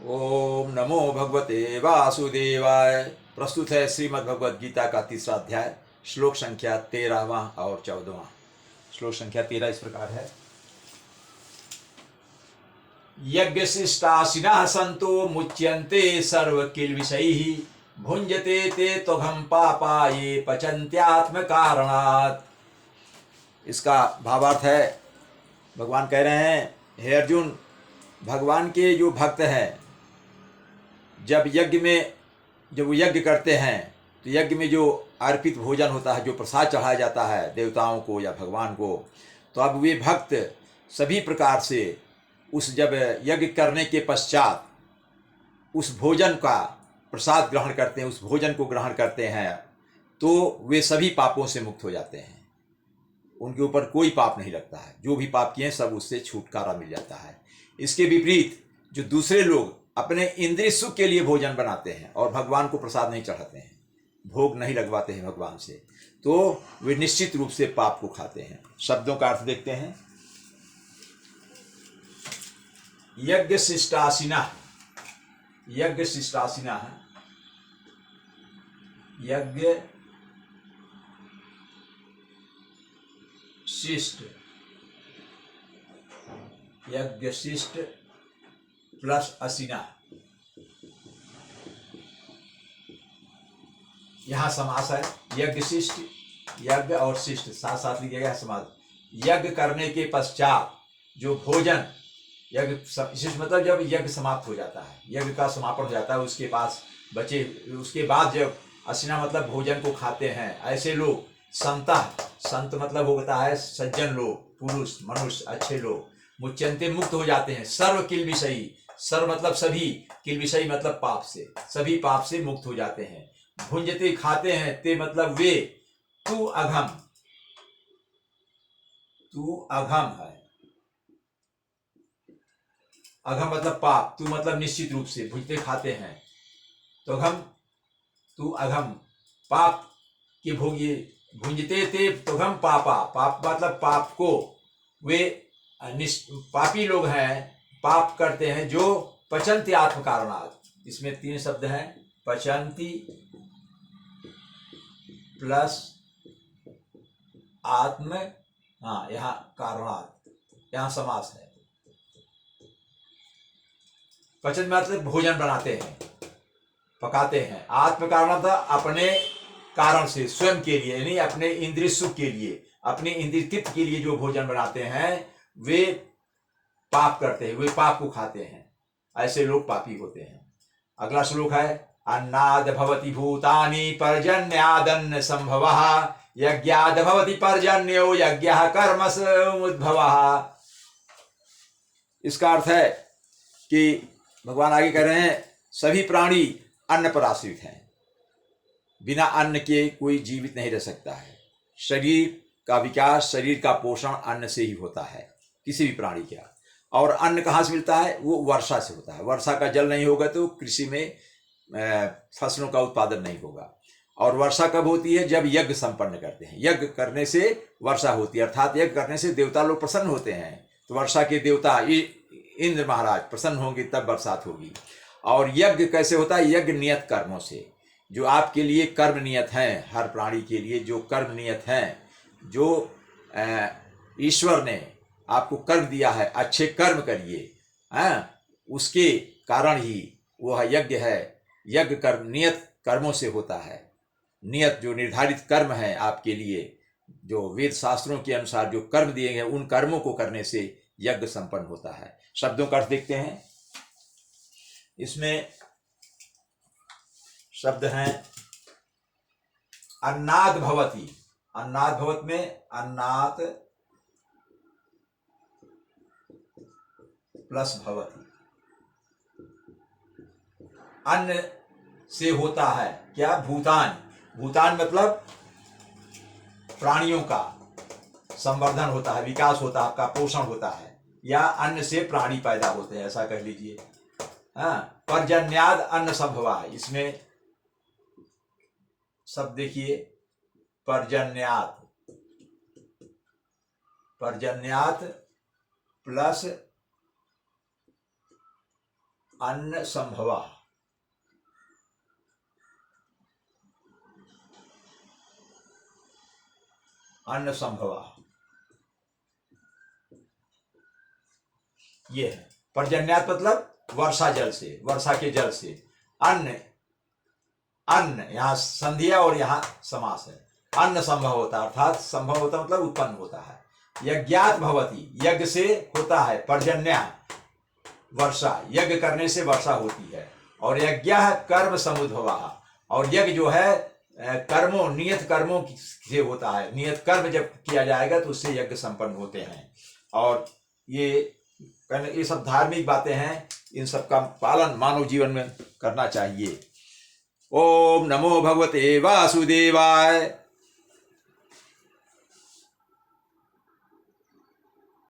ओम नमो भगवते वासुदेवाय। प्रस्तुत है श्रीमद् भगवद गीता का तीसरा अध्याय, श्लोक संख्या 13वां और 14वां। श्लोक संख्या 13 इस प्रकार है। यज्ञ शिष्टाशिनः संतो मुच्यन्ते सर्व किल विषयैः भुंजते ते त्वघं पापा ये पचन्त्यात्म कारणात्। इसका भावार्थ है, भगवान कह रहे हैं, हे अर्जुन, भगवान के जो भक्त हैं, जब वो यज्ञ करते हैं तो यज्ञ में जो अर्पित भोजन होता है, जो प्रसाद चढ़ाया जाता है देवताओं को या भगवान को, तो अब वे भक्त सभी प्रकार से उस जब यज्ञ करने के पश्चात उस भोजन का प्रसाद ग्रहण करते हैं, उस भोजन को ग्रहण करते हैं, तो वे सभी पापों से मुक्त हो जाते हैं। उनके ऊपर कोई पाप नहीं लगता है। जो भी पाप किए हैं सब उससे छुटकारा मिल जाता है। इसके विपरीत जो दूसरे लोग अपने इंद्रिय सुख के लिए भोजन बनाते हैं और भगवान को प्रसाद नहीं चढ़ाते हैं, भोग नहीं लगवाते हैं भगवान से, तो वे निश्चित रूप से पाप को खाते हैं। शब्दों का अर्थ देखते हैं। यज्ञ शिष्टाशिना, यज्ञ शिष्टाशिना है, यज्ञ शिष्ट, यज्ञ शिष्ट प्लस असिना, यहां समास है। यज्ञ शिष्ट, यज्ञ और शिष्ट साथ साथ लिखा गया है समास। यज्ञ करने के पश्चात जो भोजन, यज्ञ शिष्ट मतलब जब यज्ञ समाप्त हो जाता है, यज्ञ का समापन हो जाता है, उसके पास बचे, उसके बाद जब असिना मतलब भोजन को खाते हैं, ऐसे लोग संता, संत मतलब होता है सज्जन लोग, पुरुष मनुष्य अच्छे लोग, मुच्यंते मुक्त हो जाते हैं सर्व किल विषयी, सर्व मतलब सभी, किल विषयी मतलब पाप से, सभी पाप से मुक्त हो जाते हैं। भुंजते खाते हैं, ते मतलब वे, तू अघम, तू अघम है, अघम मतलब पाप, तू मतलब निश्चित रूप से, भुंजते खाते हैं, तो अघम, तू अघम पाप के भोगी, भुंजते ते तुघम पापा, पाप मतलब पाप को, वे पापी लोग हैं, पाप करते हैं, जो पचन्ति आत्म कारणात्। इसमें तीन शब्द हैं, पचन्ति प्लस आत्म, हाँ यहाँ कारणात्, यहाँ समास है। पचन मतलब भोजन बनाते हैं, पकाते हैं। आत्म कारण था अपने कारण से, स्वयं के लिए, यानी अपने इंद्रिय सुख के लिए, अपने इंद्रिय तृप्ति के लिए जो भोजन बनाते हैं, वे पाप करते हैं, वे पाप को खाते हैं। ऐसे लोग पापी होते हैं। अगला श्लोक है, अन्नाद भवति भूतानि पर्जन्यादन्न संभवः यज्ञाद भवति पर्जन्यो यज्ञः कर्मस उद्भवः। इसका अर्थ है कि भगवान आगे कह रहे हैं, सभी प्राणी अन्न पर आश्रित हैं, बिना अन्न के कोई जीवित नहीं रह सकता है। शरीर का विकास, शरीर का पोषण अन्न से ही होता है, किसी भी प्राणी का। और अन्न कहाँ से मिलता है? वो वर्षा से होता है। वर्षा का जल नहीं होगा तो कृषि में फसलों का उत्पादन नहीं होगा। और वर्षा कब होती है? जब यज्ञ संपन्न करते हैं। यज्ञ करने से वर्षा होती है, अर्थात यज्ञ करने से देवता लोग प्रसन्न होते हैं, तो वर्षा के देवता इंद्र महाराज प्रसन्न होंगे, तब बरसात होगी। और यज्ञ कैसे होता है? यज्ञ नियत कर्मों से, जो आपके लिए कर्म नियत हैं, हर प्राणी के लिए जो कर्म नियत हैं, जो ईश्वर ने आपको कर्म दिया है, अच्छे कर्म करिए, उसके कारण ही वह यज्ञ है। यज्ञ कर्म नियत कर्मों से होता है। नियत जो निर्धारित कर्म है आपके लिए, जो वेद शास्त्रों के अनुसार जो कर्म दिए गए, उन कर्मों को करने से यज्ञ संपन्न होता है। शब्दों का अर्थ देखते हैं। इसमें शब्द हैं, अन्नाद भवति, अन्नाद भवत में अन्नात प्लस भवति, अन्न से होता है क्या? भूतान, भूतान मतलब प्राणियों का संवर्धन होता है, विकास होता है, आपका पोषण होता है, या अन्न से प्राणी पैदा होते हैं, ऐसा कह लीजिए। पर्जन्याद अन्न संभवा, इसमें सब देखिए, पर्जन्यात, पर्जन्यात प्लस अन्न संभवा, अन्न संभवा, ये है। पर्जन्यात मतलब वर्षा जल से, वर्षा के जल से। अन्न, अन्न यहाँ संधिया और यहाँ समास है। अन्न संभव होता है, अर्थात संभव होता मतलब उत्पन्न होता है। यज्ञात भवति, यज्ञ से होता है। पर्जन्या वर्षा, यज्ञ करने से वर्षा होती है। और यज्ञ कर्म समुद्भवा, और यज्ञ जो है कर्मों, नियत कर्मों से होता है। नियत कर्म जब किया जाएगा तो उससे यज्ञ संपन्न होते हैं। और ये सब धार्मिक बातें हैं, इन सब का पालन मानव जीवन में करना चाहिए। ओम नमो भगवते वासुदेवाय।